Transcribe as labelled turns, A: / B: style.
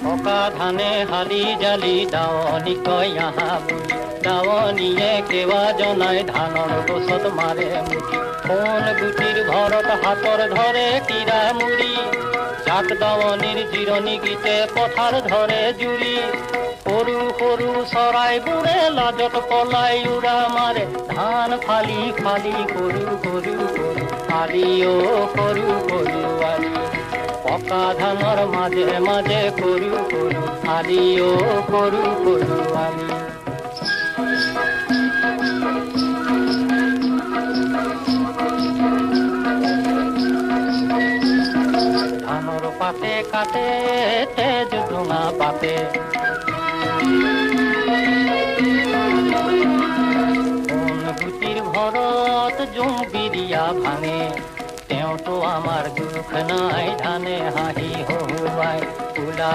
A: পকা ধানে হালি জালি দাৱনী কয় আহা বুলি দাৱনীয়ে কেৱা জনাই ধানৰ গছত মাৰে মুঠি কোন গুটিৰ ভৰত হাতৰ ধৰে কিৰা মুৰি জাক দাৱনীৰ জিৰণি গীতে পথাৰ ধৰে জুৰি সৰু সৰু চৰাইবোৰে লাজত পলাই উৰা মাৰে ধান ফালি ফালি সৰু সৰু সৰু আলি অ সৰু সৰু আলি পকা ধানৰ মাজে মাজে সৰু সৰু আলি অ সৰু সৰু আলি ধানৰ পাতে কাটে তেজ ধোঙা পাতে কোন গুটিৰ ভৰত জোং বিৰিয়া ভাঙে তেওঁতো আমাৰ দুখ নাই ধানে হাঁহি হহুৱাই